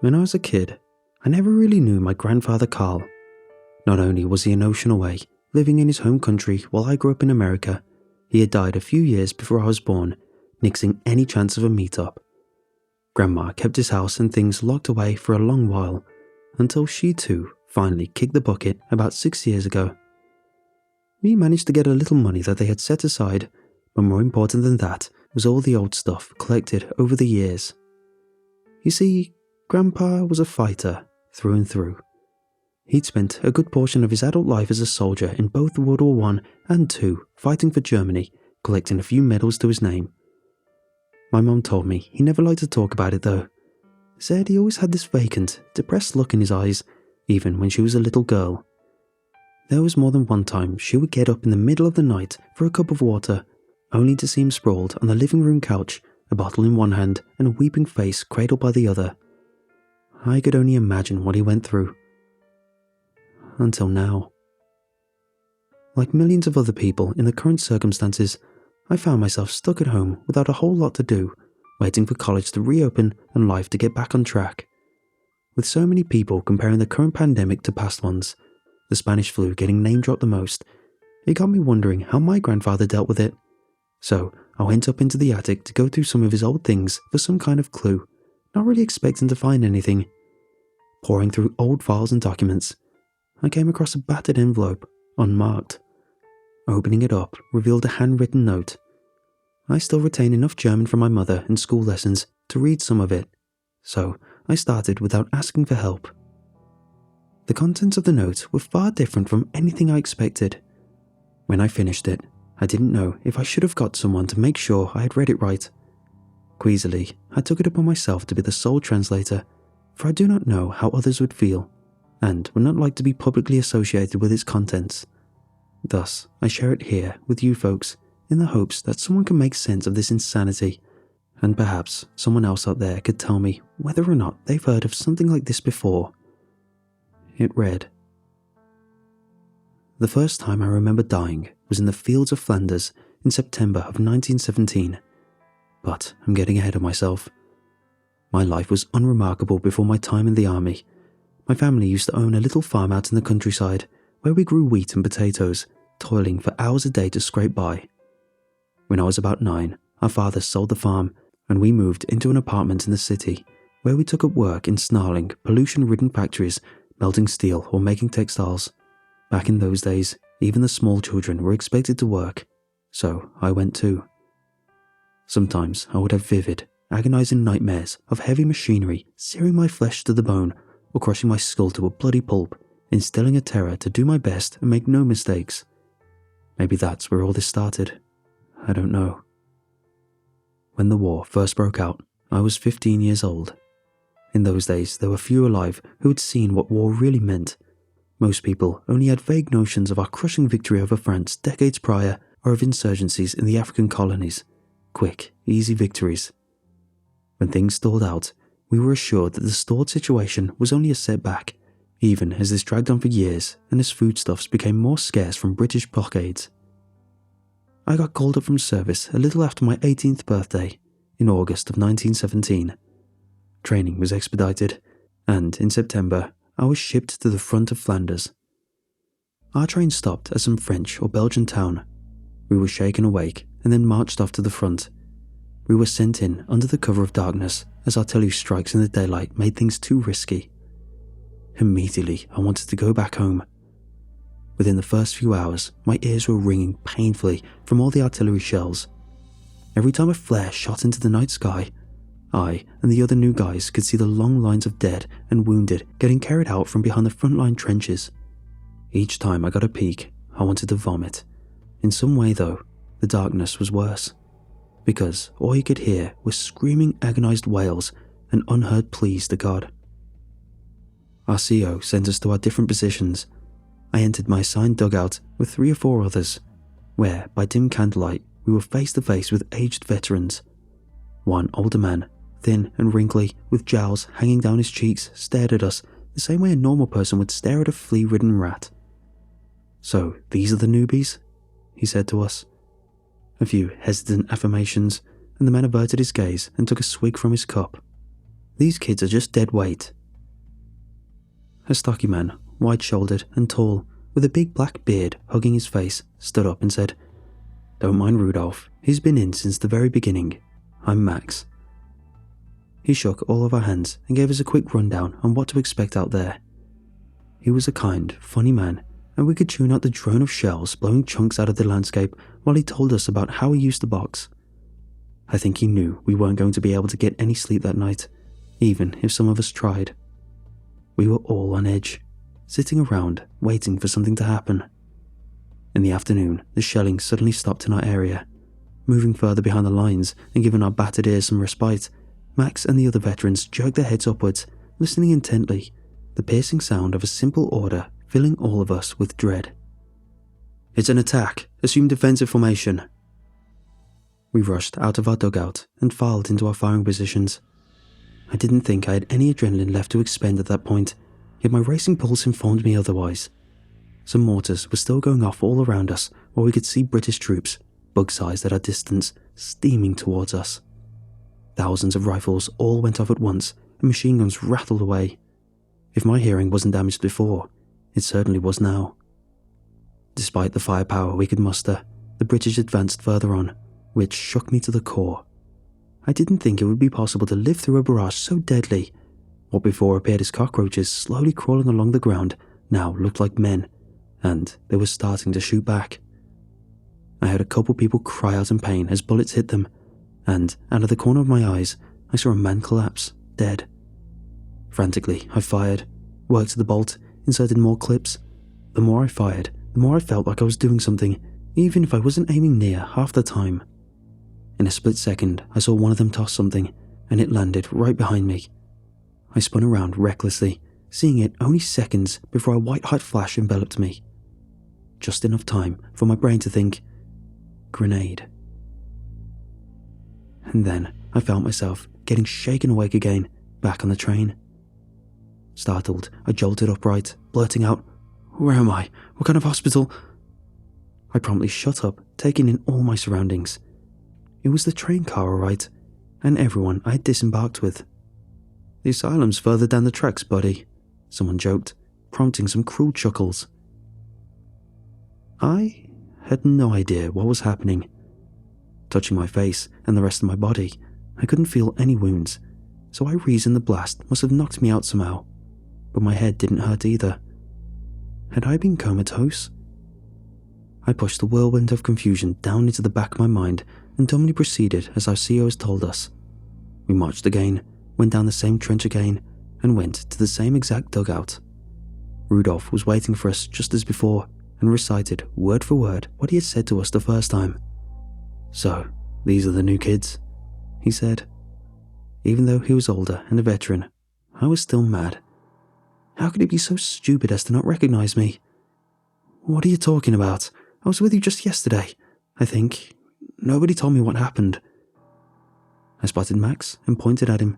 When I was a kid, I never really knew my grandfather Carl. Not only was he an ocean away, living in his home country while I grew up in America, he had died a few years before I was born, nixing any chance of a meet-up. Grandma kept his house and things locked away for a long while, until she too finally kicked the bucket about 6 years ago. We managed to get a little money that they had set aside, but more important than that was all the old stuff collected over the years. You see, Grandpa was a fighter through and through. He'd spent a good portion of his adult life as a soldier in both World War I and II, fighting for Germany, collecting a few medals to his name. My mum told me he never liked to talk about it though. Said he always had this vacant, depressed look in his eyes, even when she was a little girl. There was more than one time she would get up in the middle of the night for a cup of water, only to see him sprawled on the living room couch, a bottle in one hand and a weeping face cradled by the other. I could only imagine what he went through. Until now. Like millions of other people in the current circumstances, I found myself stuck at home without a whole lot to do, waiting for college to reopen and life to get back on track. With so many people comparing the current pandemic to past ones, the Spanish flu getting name-dropped the most, it got me wondering how my grandfather dealt with it. So I went up into the attic to go through some of his old things for some kind of clue, not really expecting to find anything. Pouring through old files and documents, I came across a battered envelope, unmarked. Opening it up revealed a handwritten note. I still retain enough German from my mother in school lessons to read some of it, so I started without asking for help. The contents of the note were far different from anything I expected. When I finished it, I didn't know if I should have got someone to make sure I had read it right. Queasily, I took it upon myself to be the sole translator, for I do not know how others would feel, and would not like to be publicly associated with its contents. Thus, I share it here with you folks, in the hopes that someone can make sense of this insanity, and perhaps someone else out there could tell me whether or not they've heard of something like this before. It read, "The first time I remember dying was in the fields of Flanders in September of 1917. But I'm getting ahead of myself. My life was unremarkable before my time in the army. My family used to own a little farm out in the countryside where we grew wheat and potatoes, toiling for hours a day to scrape by. When I was about 9, our father sold the farm and we moved into an apartment in the city where we took up work in snarling, pollution-ridden factories, melting steel or making textiles. Back in those days, even the small children were expected to work, so I went too. Sometimes I would have vivid, agonizing nightmares of heavy machinery searing my flesh to the bone or crushing my skull to a bloody pulp, instilling a terror to do my best and make no mistakes. Maybe that's where all this started. I don't know. When the war first broke out, I was 15 years old. In those days, there were few alive who had seen what war really meant. Most people only had vague notions of our crushing victory over France decades prior or of insurgencies in the African colonies. Quick, easy victories. When things stalled out, we were assured that the stalled situation was only a setback, even as this dragged on for years and as foodstuffs became more scarce from British blockades. I got called up from service a little after my 18th birthday, in August of 1917. Training was expedited, and in September, I was shipped to the front of Flanders. Our train stopped at some French or Belgian town. We were shaken awake and then marched off to the front. We were sent in under the cover of darkness as artillery strikes in the daylight made things too risky. Immediately, I wanted to go back home. Within the first few hours, my ears were ringing painfully from all the artillery shells. Every time a flare shot into the night sky, I and the other new guys could see the long lines of dead and wounded getting carried out from behind the frontline trenches. Each time I got a peek, I wanted to vomit. In some way though, the darkness was worse, because all you could hear was screaming agonized wails and unheard pleas to God. Our CO sent us to our different positions. I entered my assigned dugout with 3 or 4 others, where, by dim candlelight, we were face to face with aged veterans. One older man, thin and wrinkly, with jowls hanging down his cheeks, stared at us the same way a normal person would stare at a flea-ridden rat. "So, these are the newbies?" he said to us. A few hesitant affirmations, and the man averted his gaze and took a swig from his cup. These kids are just dead weight." A stocky man, wide-shouldered and tall, with a big black beard hugging his face, stood up and said, "Don't mind Rudolph, he's been in since the very beginning. I'm Max." He shook all of our hands and gave us a quick rundown on what to expect out there. He was a kind, funny man, and we could tune out the drone of shells blowing chunks out of the landscape while he told us about how he used the box. I think he knew we weren't going to be able to get any sleep that night, even if some of us tried. We were all on edge, sitting around waiting for something to happen. In the afternoon, the shelling suddenly stopped in our area. Moving further behind the lines and giving our battered ears some respite, Max and the other veterans jerked their heads upwards, listening intently, the piercing sound of a simple order filling all of us with dread. "It's an attack. Assume defensive formation." We rushed out of our dugout and filed into our firing positions. I didn't think I had any adrenaline left to expend at that point, yet my racing pulse informed me otherwise. Some mortars were still going off all around us while we could see British troops, bug-sized at our distance, steaming towards us. Thousands of rifles all went off at once and machine guns rattled away. If my hearing wasn't damaged before, it certainly was now. Despite the firepower we could muster, the British advanced further on, which shook me to the core. I didn't think it would be possible to live through a barrage so deadly. What before appeared as cockroaches slowly crawling along the ground now looked like men, and they were starting to shoot back. I heard a couple people cry out in pain as bullets hit them, and out of the corner of my eyes, I saw a man collapse, dead. Frantically, I fired, worked to the bolt, inserted more clips. The more I fired, the more I felt like I was doing something, even if I wasn't aiming near half the time. In a split second, I saw one of them toss something, and it landed right behind me. I spun around recklessly, seeing it only seconds before a white-hot flash enveloped me. Just enough time for my brain to think, grenade. And then I felt myself getting shaken awake again, back on the train. Startled, I jolted upright, blurting out, "Where am I? What kind of hospital?" I promptly shut up, taking in all my surroundings. It was the train car, all right, and everyone I had disembarked with. "The asylum's further down the tracks, buddy," someone joked, prompting some cruel chuckles. I had no idea what was happening. Touching my face and the rest of my body, I couldn't feel any wounds, so I reasoned the blast must have knocked me out somehow, but my head didn't hurt either. Had I been comatose? I pushed the whirlwind of confusion down into the back of my mind and dumbly proceeded as our COs told us. We marched again, went down the same trench again, and went to the same exact dugout. Rudolph was waiting for us just as before and recited word for word what he had said to us the first time. "So, these are the new kids," he said. Even though he was older and a veteran, I was still mad. How could he be so stupid as to not recognize me? "What are you talking about? I was with you just yesterday, I think. Nobody told me what happened." I spotted Max and pointed at him.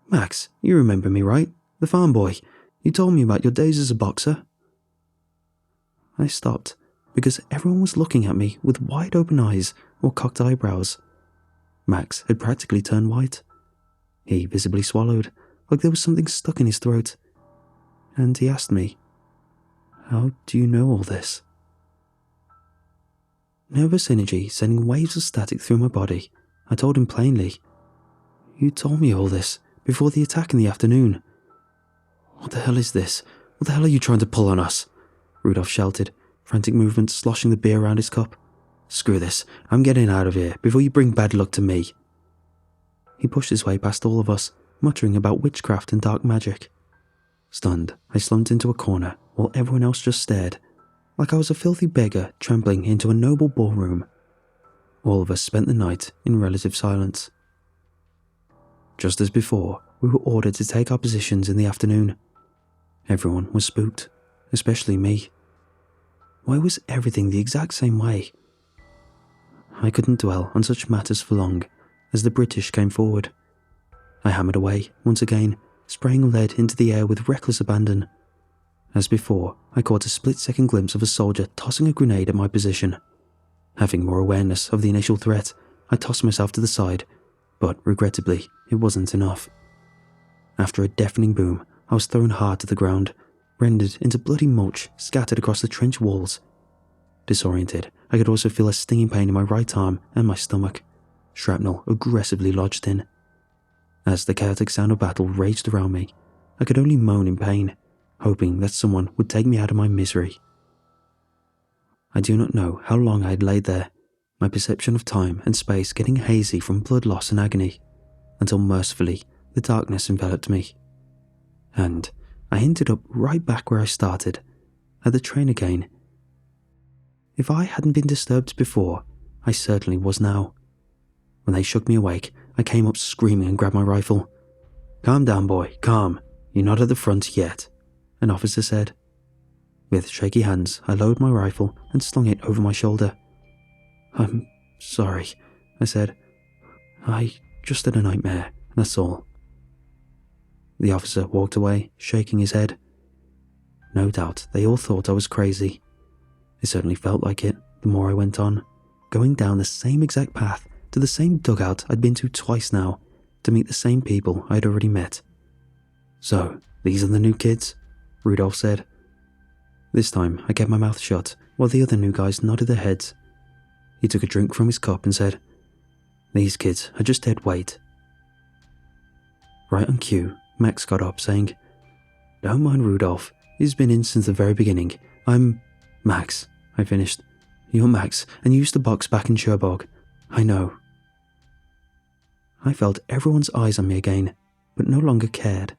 "Max, you remember me, right? The farm boy. You told me about your days as a boxer." I stopped because everyone was looking at me with wide open eyes or cocked eyebrows. Max had practically turned white. He visibly swallowed, like there was something stuck in his throat. And he asked me, "How do you know all this?" Nervous energy sending waves of static through my body, I told him plainly, "You told me all this before the attack in the afternoon." "What the hell is this? What the hell are you trying to pull on us?" Rudolph shouted, frantic movements sloshing the beer around his cup. "Screw this, I'm getting out of here before you bring bad luck to me." He pushed his way past all of us, muttering about witchcraft and dark magic. Stunned, I slumped into a corner while everyone else just stared, like I was a filthy beggar trampling into a noble ballroom. All of us spent the night in relative silence. Just as before, we were ordered to take our positions in the afternoon. Everyone was spooked, especially me. Why was everything the exact same way? I couldn't dwell on such matters for long, as the British came forward. I hammered away, once again, spraying lead into the air with reckless abandon. As before, I caught a split-second glimpse of a soldier tossing a grenade at my position. Having more awareness of the initial threat, I tossed myself to the side, but regrettably, it wasn't enough. After a deafening boom, I was thrown hard to the ground, rendered into bloody mulch scattered across the trench walls. Disoriented, I could also feel a stinging pain in my right arm and my stomach, shrapnel aggressively lodged in. As the chaotic sound of battle raged around me, I could only moan in pain, hoping that someone would take me out of my misery. I do not know how long I had laid there, my perception of time and space getting hazy from blood loss and agony, until mercifully the darkness enveloped me. And I ended up right back where I started, at the train again. If I hadn't been disturbed before, I certainly was now. When they shook me awake, I came up screaming and grabbed my rifle. "Calm down, boy, calm. You're not at the front yet," an officer said. With shaky hands, I lowered my rifle and slung it over my shoulder. "I'm sorry," I said. "I just had a nightmare, that's all." The officer walked away, shaking his head. No doubt they all thought I was crazy. It certainly felt like it the more I went on, going down the same exact path to the same dugout I'd been to twice now, to meet the same people I'd already met. "So, these are the new kids?" Rudolph said. This time I kept my mouth shut while the other new guys nodded their heads. He took a drink from his cup and said, "These kids are just dead weight." Right on cue, Max got up saying, "Don't mind Rudolph, he's been in since the very beginning. I'm Max," I finished. "You're Max, and you used to box back in Cherbourg. I know." I felt everyone's eyes on me again, but no longer cared.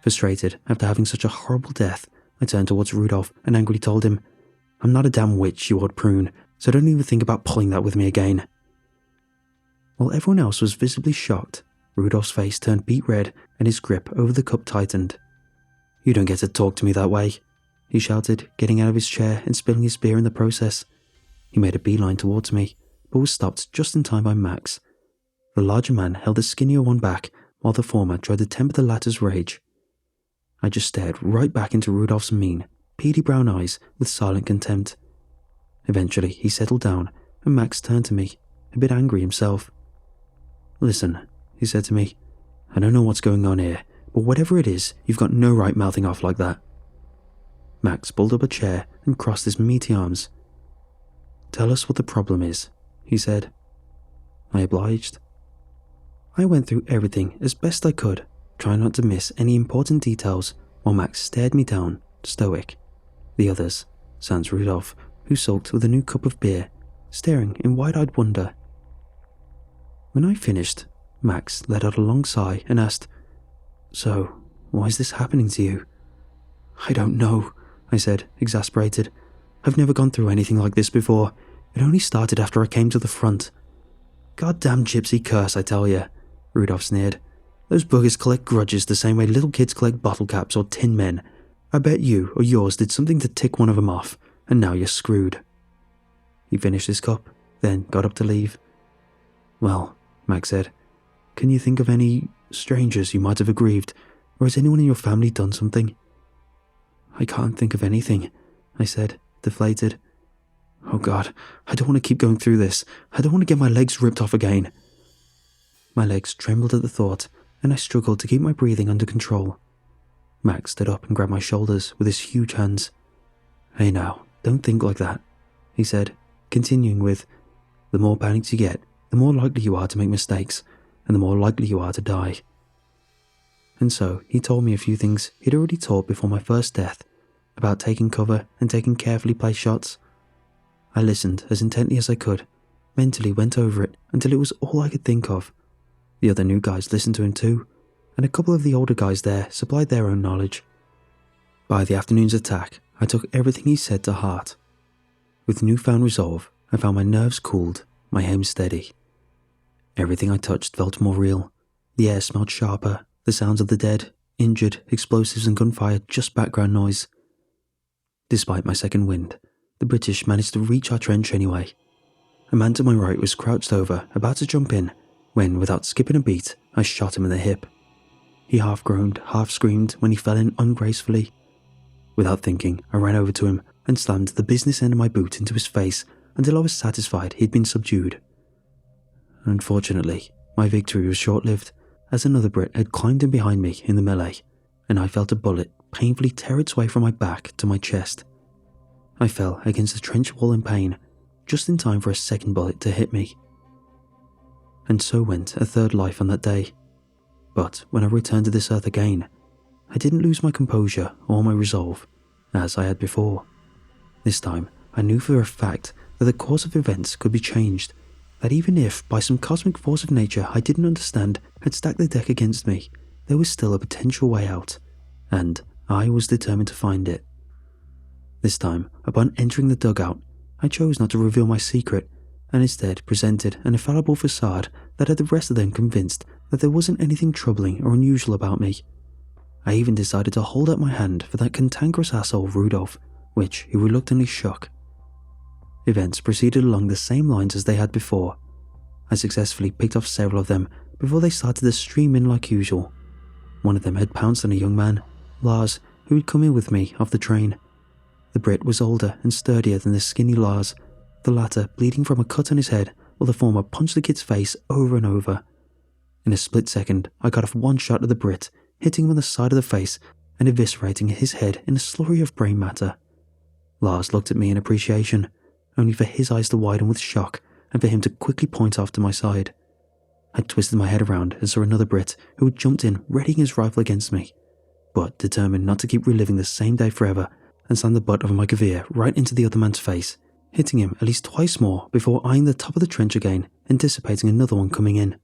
Frustrated after having such a horrible death, I turned towards Rudolph and angrily told him, "I'm not a damn witch, you old prune, so don't even think about pulling that with me again." While everyone else was visibly shocked, Rudolph's face turned beet red and his grip over the cup tightened. "You don't get to talk to me that way," he shouted, getting out of his chair and spilling his beer in the process. He made a beeline towards me, but was stopped just in time by Max. The larger man held the skinnier one back, while the former tried to temper the latter's rage. I just stared right back into Rudolph's mean, peaty brown eyes with silent contempt. Eventually, he settled down, and Max turned to me, a bit angry himself. "Listen," he said to me, "I don't know what's going on here, but whatever it is, you've got no right mouthing off like that." Max pulled up a chair and crossed his meaty arms. "Tell us what the problem is," he said. I obliged. I went through everything as best I could, trying not to miss any important details, while Max stared me down, stoic. The others, sans Rudolph, who sulked with a new cup of beer, staring in wide-eyed wonder. When I finished, Max let out a long sigh and asked, "So, why is this happening to you?" "I don't know," I said, exasperated. "I've never gone through anything like this before. It only started after I came to the front." "Goddamn gypsy curse, I tell you," Rudolph sneered. "Those buggers collect grudges the same way little kids collect bottle caps or tin men. I bet you or yours did something to tick one of them off, and now you're screwed." He finished his cup, then got up to leave. "Well," Max said, "can you think of any strangers you might have aggrieved, or has anyone in your family done something?" "I can't think of anything," I said, deflated. "Oh God, I don't want to keep going through this. I don't want to get my legs ripped off again." My legs trembled at the thought, and I struggled to keep my breathing under control. Max stood up and grabbed my shoulders with his huge hands. "Hey now, don't think like that," he said, continuing with, "The more panicked you get, the more likely you are to make mistakes, and the more likely you are to die." And so he told me a few things he'd already taught before my first death, about taking cover and taking carefully placed shots. I listened as intently as I could, mentally went over it until it was all I could think of. The other new guys listened to him too, and a couple of the older guys there supplied their own knowledge. By the afternoon's attack, I took everything he said to heart. With newfound resolve, I found my nerves cooled, my aim steady. Everything I touched felt more real. The air smelled sharper, the sounds of the dead, injured, explosives and gunfire just background noise. Despite my second wind, the British managed to reach our trench anyway. A man to my right was crouched over, about to jump in, when, without skipping a beat, I shot him in the hip. He half groaned, half screamed when he fell in ungracefully. Without thinking, I ran over to him and slammed the business end of my boot into his face until I was satisfied he'd been subdued. Unfortunately, my victory was short-lived, as another Brit had climbed in behind me in the melee, and I felt a bullet painfully tear its way from my back to my chest. I fell against the trench wall in pain, just in time for a second bullet to hit me. And so went a third life on that day. But when I returned to this earth again, I didn't lose my composure or my resolve, as I had before. This time, I knew for a fact that the course of events could be changed, that even if, by some cosmic force of nature I didn't understand, had stacked the deck against me, there was still a potential way out, and I was determined to find it. This time, upon entering the dugout, I chose not to reveal my secret, and instead presented an infallible facade that had the rest of them convinced that there wasn't anything troubling or unusual about me. I even decided to hold out my hand for that cantankerous asshole Rudolph, which he reluctantly shook. Events proceeded along the same lines as they had before. I successfully picked off several of them before they started to stream in like usual. One of them had pounced on a young man, Lars, who had come in with me off the train. The Brit was older and sturdier than the skinny Lars, the latter bleeding from a cut on his head while the former punched the kid's face over and over. In a split second, I got off one shot at the Brit, hitting him on the side of the face and eviscerating his head in a slurry of brain matter. Lars looked at me in appreciation, only for his eyes to widen with shock and for him to quickly point off to my side. I twisted my head around and saw another Brit who had jumped in, readying his rifle against me, but determined not to keep reliving the same day forever, and slammed the butt of my Gavir right into the other man's face, hitting him at least twice more before eyeing the top of the trench again, anticipating another one coming in.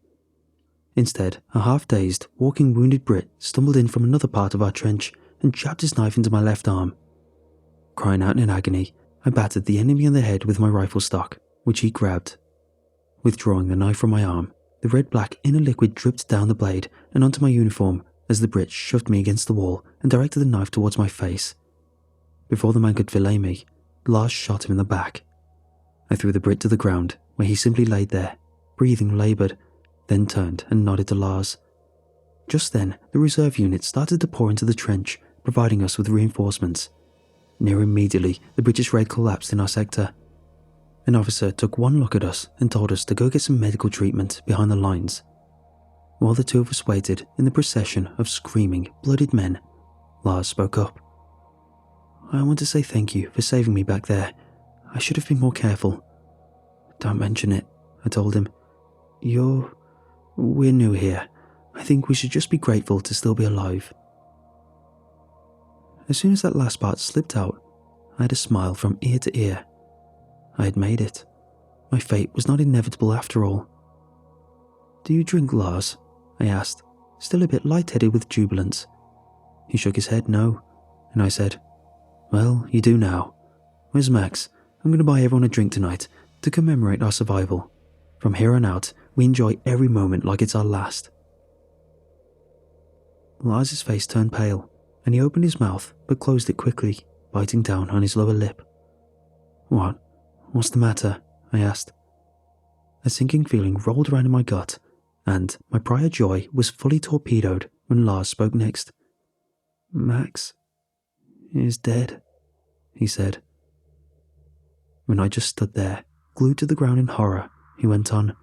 Instead, a half-dazed, walking wounded Brit stumbled in from another part of our trench and jabbed his knife into my left arm. Crying out in agony, I battered the enemy on the head with my rifle stock, which he grabbed. Withdrawing the knife from my arm, the red-black inner liquid dripped down the blade and onto my uniform as the Brit shoved me against the wall and directed the knife towards my face. Before the man could fillet me, Lars shot him in the back. I threw the Brit to the ground, where he simply laid there, breathing laboured, then turned and nodded to Lars. Just then, the reserve unit started to pour into the trench, providing us with reinforcements. Near immediately, the British raid collapsed in our sector. An officer took one look at us and told us to go get some medical treatment behind the lines. While the two of us waited in the procession of screaming, bloodied men, Lars spoke up. "I want to say thank you for saving me back there. I should have been more careful." "Don't mention it," I told him. We're new here. I think we should just be grateful to still be alive." As soon as that last part slipped out, I had a smile from ear to ear. I had made it. My fate was not inevitable after all. "Do you drink, Lars?" I asked, still a bit lightheaded with jubilance. He shook his head no, and I said, "Well, you do now. Where's Max? I'm going to buy everyone a drink tonight to commemorate our survival. From here on out, we enjoy every moment like it's our last." Lars's face turned pale, and he opened his mouth but closed it quickly, biting down on his lower lip. What's the matter?" I asked. A sinking feeling rolled around in my gut, and my prior joy was fully torpedoed when Lars spoke next. "Max is dead," he said. When I just stood there, glued to the ground in horror, he went on.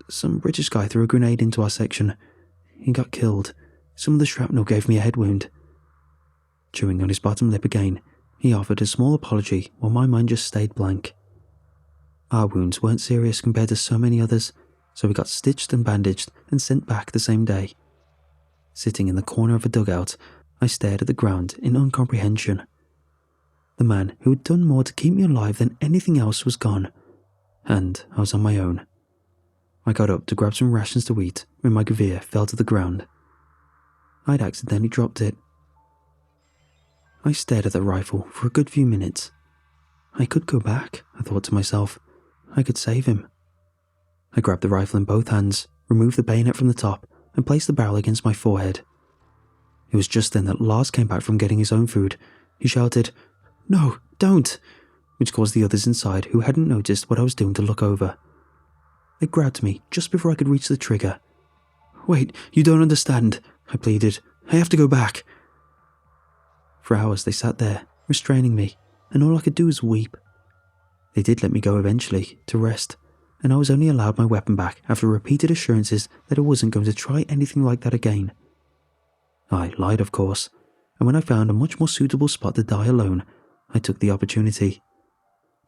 "Some British guy threw a grenade into our section. He got killed. Some of the shrapnel gave me a head wound." Chewing on his bottom lip again, he offered a small apology while my mind just stayed blank. Our wounds weren't serious compared to so many others, so we got stitched and bandaged and sent back the same day. Sitting in the corner of a dugout, I stared at the ground in incomprehension. The man who had done more to keep me alive than anything else was gone, and I was on my own. I got up to grab some rations to eat when my Gavir fell to the ground. I'd accidentally dropped it. I stared at the rifle for a good few minutes. I could go back, I thought to myself. I could save him. I grabbed the rifle in both hands, removed the bayonet from the top, and placed the barrel against my forehead. It was just then that Lars came back from getting his own food. He shouted, "No, don't!" which caused the others inside who hadn't noticed what I was doing to look over. They grabbed me just before I could reach the trigger. "Wait, you don't understand," I pleaded. "I have to go back." For hours they sat there, restraining me, and all I could do was weep. They did let me go eventually, to rest, and I was only allowed my weapon back after repeated assurances that I wasn't going to try anything like that again. I lied, of course, and when I found a much more suitable spot to die alone, I took the opportunity.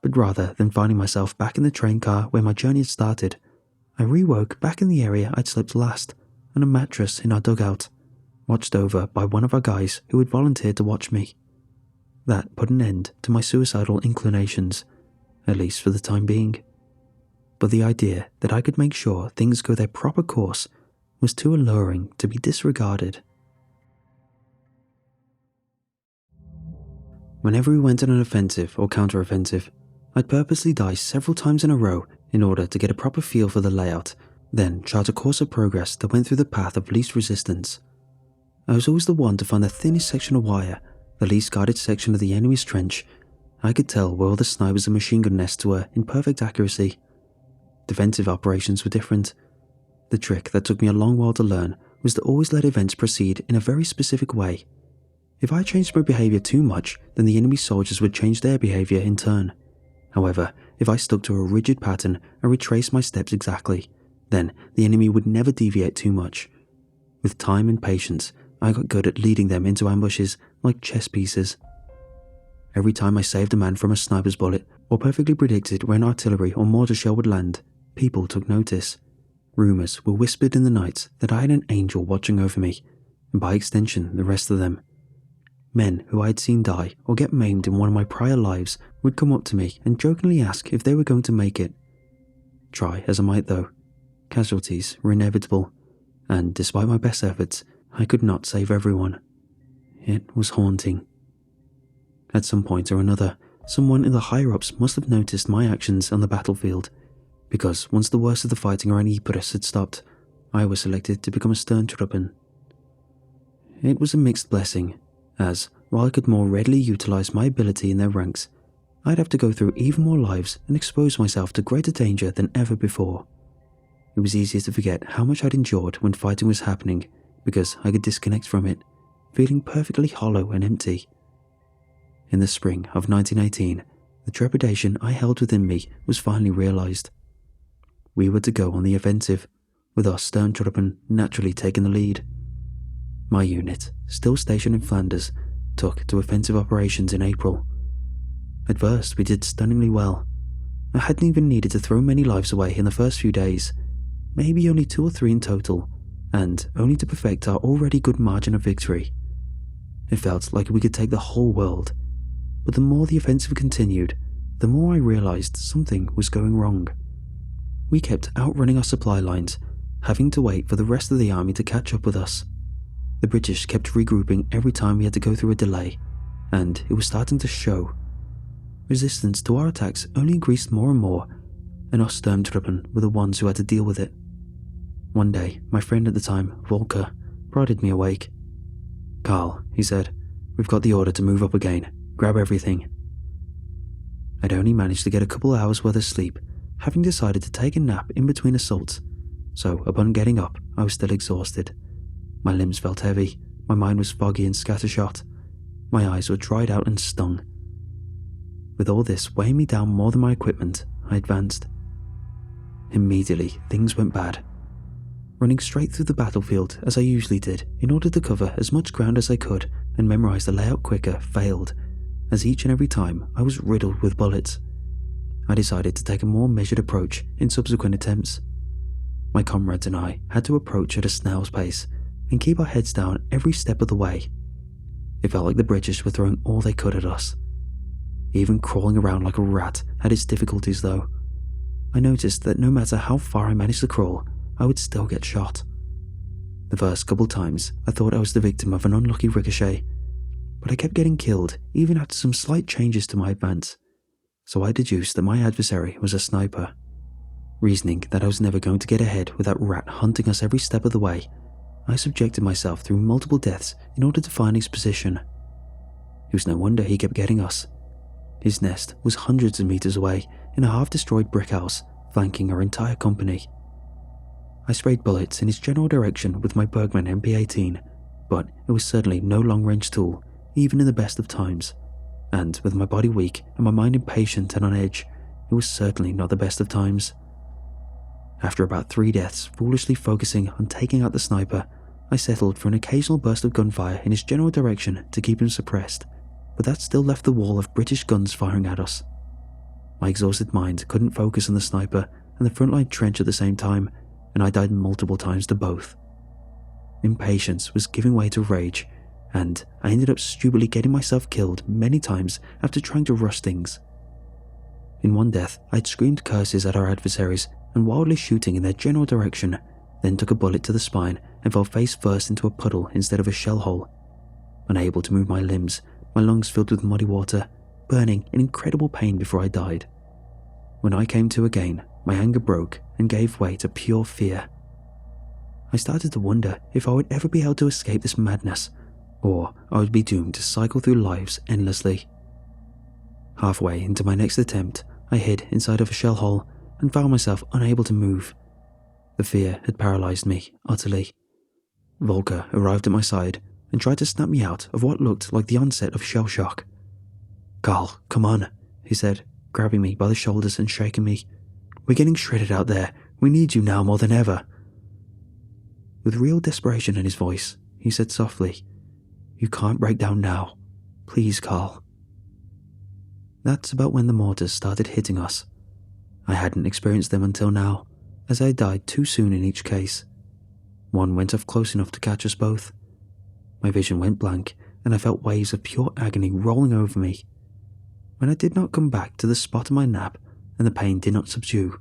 But rather than finding myself back in the train car where my journey had started, I re-woke back in the area I'd slept last, on a mattress in our dugout, watched over by one of our guys who had volunteered to watch me. That put an end to my suicidal inclinations, at least for the time being. But the idea that I could make sure things go their proper course was too alluring to be disregarded. Whenever we went on an offensive or counter-offensive, I'd purposely die several times in a row in order to get a proper feel for the layout, then chart a course of progress that went through the path of least resistance. I was always the one to find the thinnest section of wire, the least guarded section of the enemy's trench. I could tell where all the snipers and machine gun nests were in perfect accuracy. Defensive operations were different. The trick that took me a long while to learn was to always let events proceed in a very specific way. If I changed my behaviour too much, then the enemy soldiers would change their behaviour in turn. However, if I stuck to a rigid pattern and retraced my steps exactly, then the enemy would never deviate too much. With time and patience, I got good at leading them into ambushes like chess pieces. Every time I saved a man from a sniper's bullet or perfectly predicted where an artillery or mortar shell would land, people took notice. Rumours were whispered in the night that I had an angel watching over me, and by extension the rest of them. Men who I had seen die or get maimed in one of my prior lives would come up to me and jokingly ask if they were going to make it. Try as I might though, casualties were inevitable, and despite my best efforts, I could not save everyone. It was haunting. At some point or another, someone in the higher-ups must have noticed my actions on the battlefield, because once the worst of the fighting around Ypres had stopped, I was selected to become a Sturmtruppen. It was a mixed blessing, as, while I could more readily utilise my ability in their ranks, I'd have to go through even more lives and expose myself to greater danger than ever before. It was easier to forget how much I'd endured when fighting was happening, because I could disconnect from it, feeling perfectly hollow and empty. In the spring of 1918, the trepidation I held within me was finally realised. We were to go on the offensive, with our Sturmtruppen naturally taking the lead. My unit, still stationed in Flanders, took to offensive operations in April. At first, we did stunningly well. I hadn't even needed to throw many lives away in the first few days, maybe only 2 or 3 in total, and only to perfect our already good margin of victory. It felt like we could take the whole world, but the more the offensive continued, the more I realised something was going wrong. We kept outrunning our supply lines, having to wait for the rest of the army to catch up with us. The British kept regrouping every time we had to go through a delay, and it was starting to show. Resistance to our attacks only increased more and more, and our Sturmtruppen were the ones who had to deal with it. One day, my friend at the time, Volker, prodded me awake. "Carl," he said, "we've got the order to move up again. Grab everything." I'd only managed to get a couple hours worth of sleep, having decided to take a nap in between assaults, so upon getting up, I was still exhausted. My limbs felt heavy, my mind was foggy and scattershot, my eyes were dried out and stung. With all this weighing me down more than my equipment, I advanced. Immediately, things went bad. Running straight through the battlefield as I usually did in order to cover as much ground as I could and memorise the layout quicker failed, as each and every time I was riddled with bullets. I decided to take a more measured approach in subsequent attempts. My comrades and I had to approach at a snail's pace and keep our heads down every step of the way. It felt like the British were throwing all they could at us. Even crawling around like a rat had its difficulties though. I noticed that no matter how far I managed to crawl, I would still get shot. The first couple times, I thought I was the victim of an unlucky ricochet, but I kept getting killed even after some slight changes to my advance, so I deduced that my adversary was a sniper. Reasoning that I was never going to get ahead with that rat hunting us every step of the way, I subjected myself through multiple deaths in order to find his position. It was no wonder he kept getting us. His nest was hundreds of meters away in a half-destroyed brick house, flanking our entire company. I sprayed bullets in his general direction with my Bergmann MP18, but it was certainly no long-range tool, even in the best of times, and with my body weak and my mind impatient and on edge, it was certainly not the best of times. After about 3 deaths foolishly focusing on taking out the sniper, I settled for an occasional burst of gunfire in his general direction to keep him suppressed, but that still left the wall of British guns firing at us. My exhausted mind couldn't focus on the sniper and the frontline trench at the same time, and I died multiple times to both. Impatience was giving way to rage, and I ended up stupidly getting myself killed many times after trying to rush things. In one death, I'd screamed curses at our adversaries and wildly shooting in their general direction, then took a bullet to the spine and fell face first into a puddle instead of a shell hole. Unable to move my limbs, my lungs filled with muddy water, burning in incredible pain before I died. When I came to again, my anger broke and gave way to pure fear. I started to wonder if I would ever be able to escape this madness, or I would be doomed to cycle through lives endlessly. Halfway into my next attempt, I hid inside of a shell hole and found myself unable to move. The fear had paralyzed me utterly. Volker arrived at my side and tried to snap me out of what looked like the onset of shell shock. "Carl, come on," he said, grabbing me by the shoulders and shaking me. "We're getting shredded out there. We need you now more than ever." With real desperation in his voice, he said softly, "You can't break down now. Please, Carl." That's about when the mortars started hitting us. I hadn't experienced them until now, as I died too soon in each case. One went off close enough to catch us both. My vision went blank, and I felt waves of pure agony rolling over me. When I did not come back to the spot of my nap, and the pain did not subdue,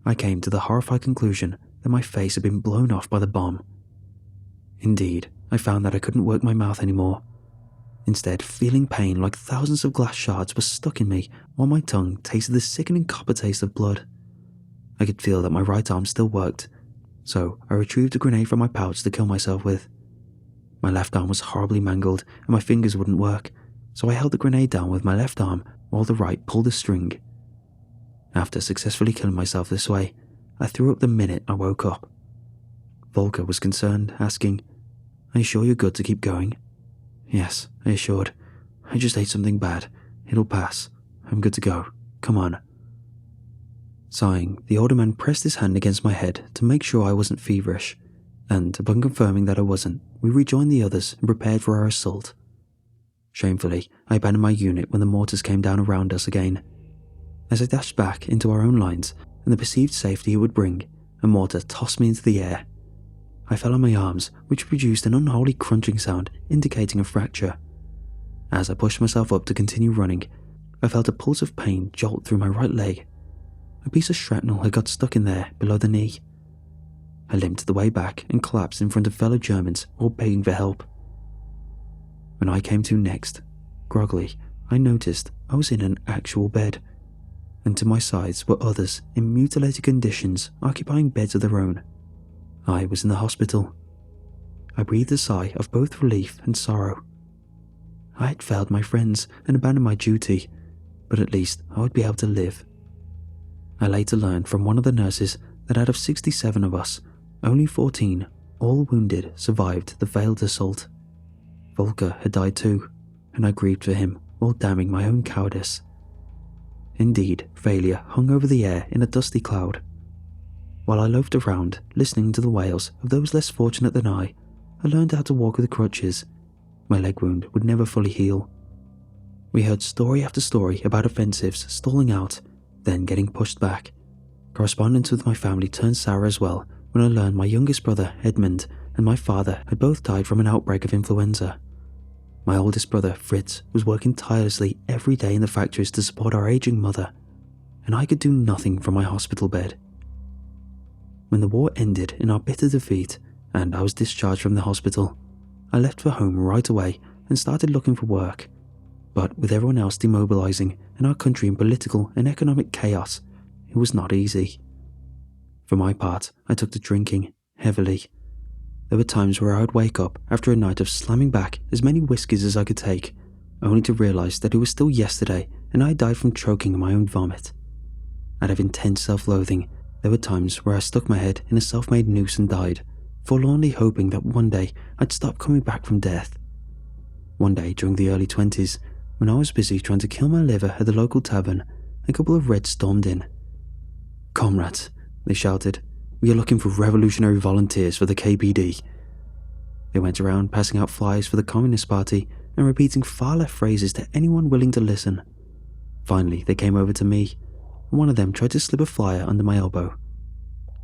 I came to the horrified conclusion that my face had been blown off by the bomb. Indeed, I found that I couldn't work my mouth anymore. Instead, feeling pain like thousands of glass shards were stuck in me, while my tongue tasted the sickening copper taste of blood. I could feel that my right arm still worked, so I retrieved a grenade from my pouch to kill myself with. My left arm was horribly mangled, and my fingers wouldn't work, so I held the grenade down with my left arm while the right pulled the string. After successfully killing myself this way, I threw up the minute I woke up. Volker was concerned, asking, "Are you sure you're good to keep going?" "Yes," I assured. "I just ate something bad. It'll pass. I'm good to go. Come on." Sighing, the older man pressed his hand against my head to make sure I wasn't feverish, and upon confirming that I wasn't, we rejoined the others and prepared for our assault. Shamefully, I abandoned my unit when the mortars came down around us again. As I dashed back into our own lines and the perceived safety it would bring, a mortar tossed me into the air. I fell on my arms, which produced an unholy crunching sound indicating a fracture. As I pushed myself up to continue running, I felt a pulse of pain jolt through my right leg. A piece of shrapnel had got stuck in there below the knee. I limped the way back and collapsed in front of fellow Germans, all begging for help. When I came to next, groggily, I noticed I was in an actual bed, and to my sides were others in mutilated conditions occupying beds of their own. I was in the hospital. I breathed a sigh of both relief and sorrow. I had failed my friends and abandoned my duty, but at least I would be able to live. I later learned from one of the nurses that out of 67 of us, only 14, all wounded, survived the failed assault. Volker had died too, and I grieved for him while damning my own cowardice. Indeed, failure hung over the air in a dusty cloud. While I loafed around, listening to the wails of those less fortunate than I learned how to walk with crutches. My leg wound would never fully heal. We heard story after story about offensives stalling out, then getting pushed back. Correspondence with my family turned sour as well when I learned my youngest brother, Edmund, and my father had both died from an outbreak of influenza. My oldest brother, Fritz, was working tirelessly every day in the factories to support our aging mother, and I could do nothing from my hospital bed. When the war ended in our bitter defeat and I was discharged from the hospital, I left for home right away and started looking for work. But with everyone else demobilizing and our country in political and economic chaos, it was not easy. For my part, I took to drinking heavily. There were times where I would wake up after a night of slamming back as many whiskies as I could take, only to realize that it was still yesterday and I died from choking on my own vomit. Out of intense self-loathing, there were times where I stuck my head in a self-made noose and died, forlornly hoping that one day I'd stop coming back from death. One day during the early 20s, when I was busy trying to kill my liver at the local tavern, a couple of Reds stormed in. "Comrades," they shouted, "We are looking for revolutionary volunteers for the KPD." They went around passing out flyers for the Communist Party and repeating far left phrases to anyone willing to listen. Finally, they came over to me, and one of them tried to slip a flyer under my elbow.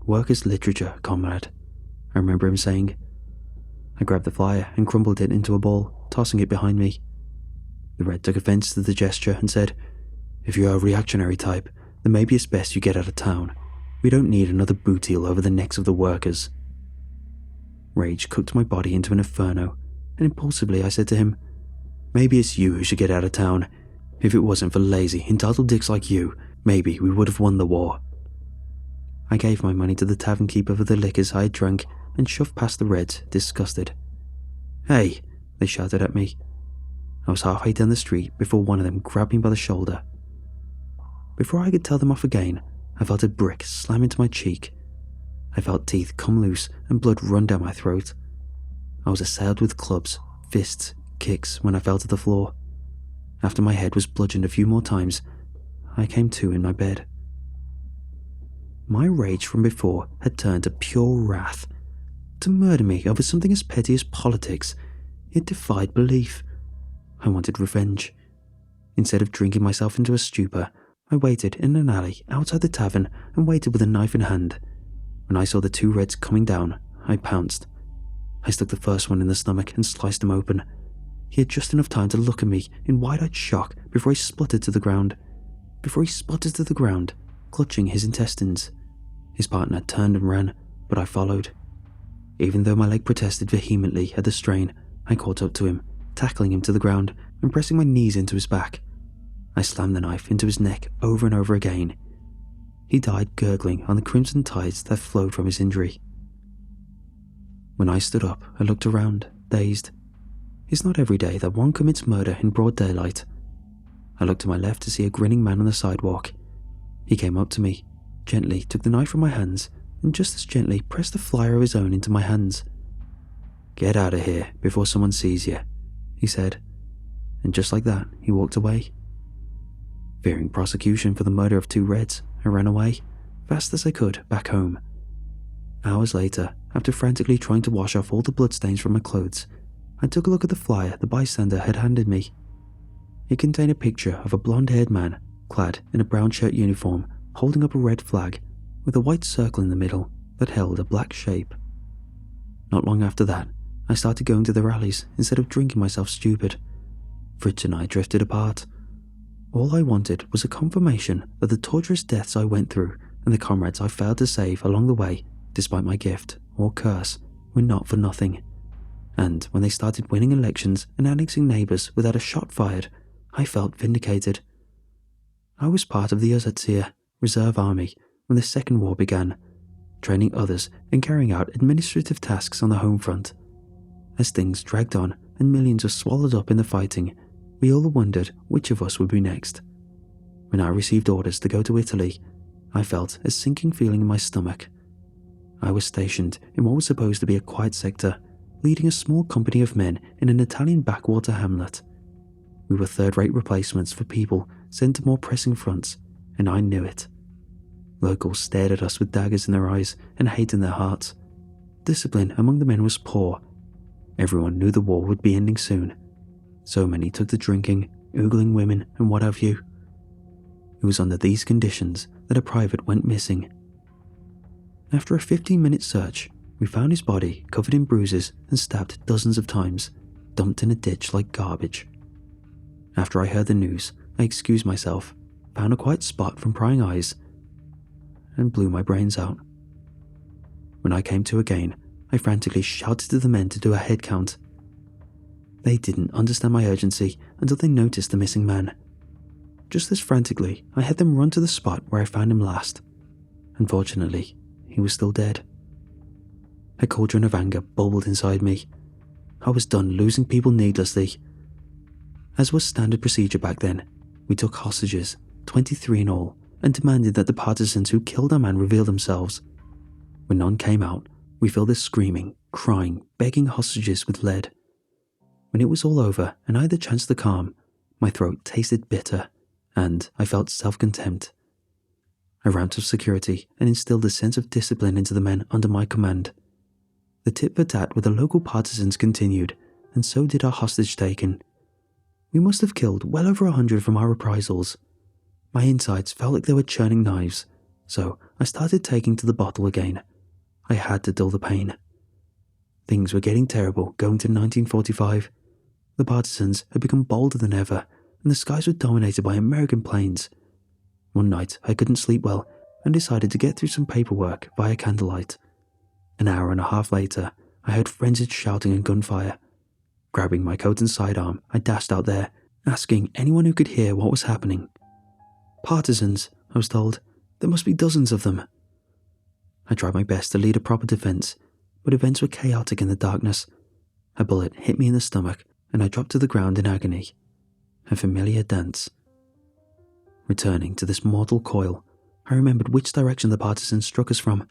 "Workers' literature, comrade," I remember him saying. I grabbed the flyer and crumbled it into a ball, tossing it behind me. The Red took offense to the gesture and said, "If you're a reactionary type, then maybe it's best you get out of town. We don't need another boot heel over the necks of the workers." Rage cooked my body into an inferno, and impulsively I said to him, "Maybe it's you who should get out of town. If it wasn't for lazy, entitled dicks like you, maybe we would have won the war." I gave my money to the tavern keeper for the liquors I had drunk and shoved past the Reds, disgusted. "Hey!" they shouted at me. I was halfway down the street before one of them grabbed me by the shoulder. Before I could tell them off again, I felt a brick slam into my cheek. I felt teeth come loose and blood run down my throat. I was assailed with clubs, fists, kicks when I fell to the floor. After my head was bludgeoned a few more times, I came to in my bed. My rage from before had turned to pure wrath. To murder me over something as petty as politics, it defied belief. I wanted revenge. Instead of drinking myself into a stupor, I waited in an alley outside the tavern and waited with a knife in hand. When I saw the two Reds coming down, I pounced. I stuck the first one in the stomach and sliced him open. He had just enough time to look at me in wide-eyed shock before he spluttered to the ground. Clutching his intestines. His partner turned and ran, but I followed. Even though my leg protested vehemently at the strain, I caught up to him, tackling him to the ground and pressing my knees into his back. I slammed the knife into his neck over and over again. He died gurgling on the crimson tides that flowed from his injury. When I stood up, I looked around, dazed. It's not every day that one commits murder in broad daylight. I looked to my left to see a grinning man on the sidewalk. He came up to me, gently took the knife from my hands, and just as gently pressed a flyer of his own into my hands. "Get out of here before someone sees you," he said, and just like that, he walked away. Fearing prosecution for the murder of two Reds, I ran away, fast as I could, back home. Hours later, after frantically trying to wash off all the bloodstains from my clothes, I took a look at the flyer the bystander had handed me. It contained a picture of a blonde-haired man, clad in a brown shirt uniform, holding up a red flag, with a white circle in the middle that held a black shape. Not long after that, I started going to the rallies instead of drinking myself stupid. Fritz and I drifted apart. All I wanted was a confirmation that the torturous deaths I went through and the comrades I failed to save along the way, despite my gift or curse, were not for nothing. And when they started winning elections and annexing neighbours without a shot fired, I felt vindicated. I was part of the Uzatzir Reserve Army when the Second War began, training others and carrying out administrative tasks on the home front. As things dragged on and millions were swallowed up in the fighting, we all wondered which of us would be next. When I received orders to go to Italy, I felt a sinking feeling in my stomach. I was stationed in what was supposed to be a quiet sector, leading a small company of men in an Italian backwater hamlet. We were third-rate replacements for people sent to more pressing fronts, and I knew it. Locals stared at us with daggers in their eyes and hate in their hearts. Discipline among the men was poor. Everyone knew the war would be ending soon. So many took to drinking, oogling women, and what have you. It was under these conditions that a private went missing. After a 15-minute search, we found his body covered in bruises and stabbed dozens of times, dumped in a ditch like garbage. After I heard the news, I excused myself, found a quiet spot from prying eyes, and blew my brains out. When I came to again, I frantically shouted to the men to do a head count. They didn't understand my urgency until they noticed the missing man. Just as frantically, I had them run to the spot where I found him last. Unfortunately, he was still dead. A cauldron of anger bubbled inside me. I was done losing people needlessly. As was standard procedure back then, we took hostages, 23 in all, and demanded that the partisans who killed our man reveal themselves. When none came out, we filled the screaming, crying, begging hostages with lead. When it was all over and I had the chance to calm, my throat tasted bitter, and I felt self-contempt. I ramped up security and instilled a sense of discipline into the men under my command. The tit-for-tat with the local partisans continued, and so did our hostage taking. We must have killed well over 100 from our reprisals. My insides felt like they were churning knives, so I started taking to the bottle again. I had to dull the pain. Things were getting terrible going to 1945. The partisans had become bolder than ever, and the skies were dominated by American planes. One night I couldn't sleep well and decided to get through some paperwork via candlelight. An hour and a half later, I heard frenzied shouting and gunfire. Grabbing my coat and sidearm, I dashed out there, asking anyone who could hear what was happening. Partisans, I was told. There must be dozens of them. I tried my best to lead a proper defense, but events were chaotic in the darkness. A bullet hit me in the stomach, and I dropped to the ground in agony. A familiar dance. Returning to this mortal coil, I remembered which direction the partisans struck us from.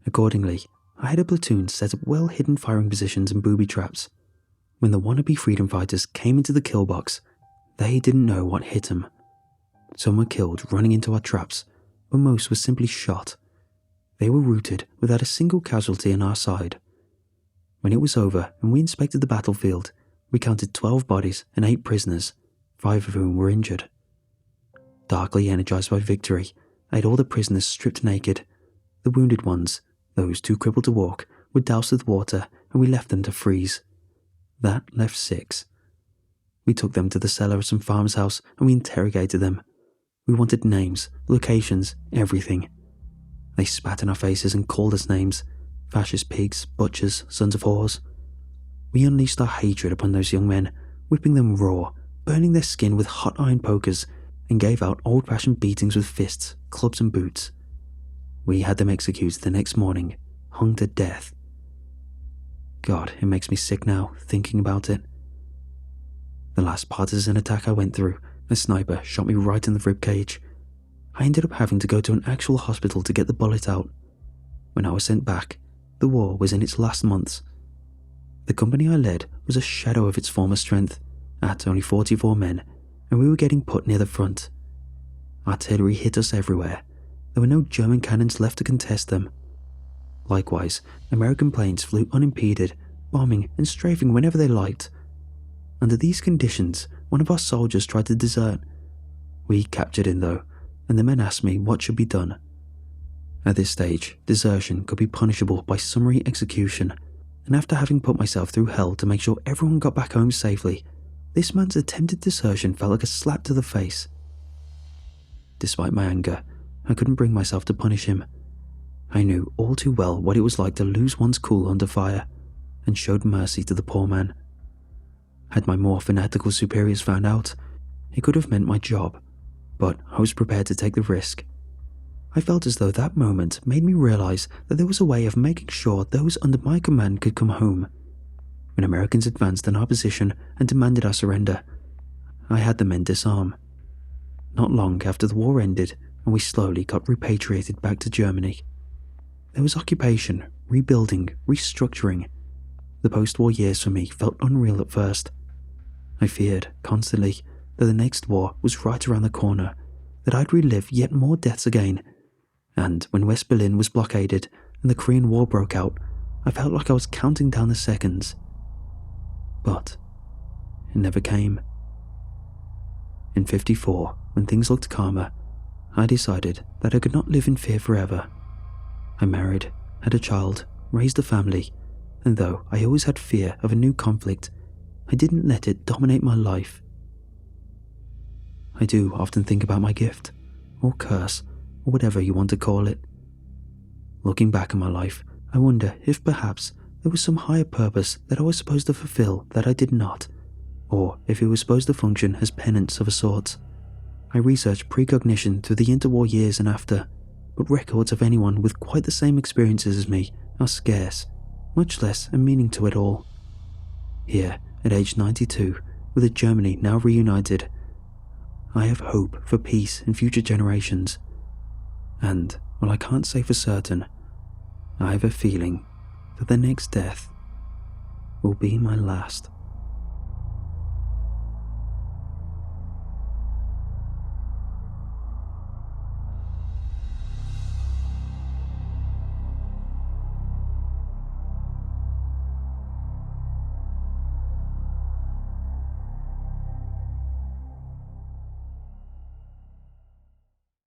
Accordingly, I had a platoon set up well-hidden firing positions and booby traps. When the wannabe freedom fighters came into the kill box, they didn't know what hit them. Some were killed running into our traps, but most were simply shot. They were routed without a single casualty on our side. When it was over and we inspected the battlefield, we counted 12 bodies and 8 prisoners, 5 of whom were injured. Darkly energized by victory, I had all the prisoners stripped naked. The wounded ones, those too crippled to walk, were doused with water and we left them to freeze. That left 6. We took them to the cellar of some farmer's house and we interrogated them. We wanted names, locations, everything. They spat in our faces and called us names: fascist pigs, butchers, sons of whores. We unleashed our hatred upon those young men, whipping them raw, burning their skin with hot iron pokers, and gave out old-fashioned beatings with fists, clubs and boots. We had them executed the next morning, hung to death. God, it makes me sick now, thinking about it. The last partisan attack I went through, a sniper shot me right in the ribcage. I ended up having to go to an actual hospital to get the bullet out. When I was sent back, the war was in its last months. The company I led was a shadow of its former strength, at only 44 men, and we were getting put near the front. Artillery hit us everywhere. There were no German cannons left to contest them. Likewise, American planes flew unimpeded, bombing and strafing whenever they liked. Under these conditions, one of our soldiers tried to desert. We captured him though, and the men asked me what should be done. At this stage, desertion could be punishable by summary execution, and after having put myself through hell to make sure everyone got back home safely, this man's attempted desertion felt like a slap to the face. Despite my anger, I couldn't bring myself to punish him. I knew all too well what it was like to lose one's cool under fire, and showed mercy to the poor man. Had my more fanatical superiors found out, it could have meant my job, but I was prepared to take the risk. I felt as though that moment made me realize that there was a way of making sure those under my command could come home. When Americans advanced on our position and demanded our surrender, I had the men disarm. Not long after the war ended and we slowly got repatriated back to Germany. There was occupation, rebuilding, restructuring. The post-war years for me felt unreal at first. I feared, constantly, that the next war was right around the corner, that I'd relive yet more deaths again. And when West Berlin was blockaded and the Korean War broke out, I felt like I was counting down the seconds. But it never came. In '54, when things looked calmer, I decided that I could not live in fear forever. I married, had a child, raised a family, and though I always had fear of a new conflict, I didn't let it dominate my life. I do often think about my gift, or curse, or whatever you want to call it. Looking back on my life, I wonder if perhaps there was some higher purpose that I was supposed to fulfill that I did not, or if it was supposed to function as penance of a sort. I researched precognition through the interwar years and after, but records of anyone with quite the same experiences as me are scarce, much less a meaning to it all. Here, at age 92, with a Germany now reunited, I have hope for peace in future generations. And, while I can't say for certain, I have a feeling that the next death will be my last.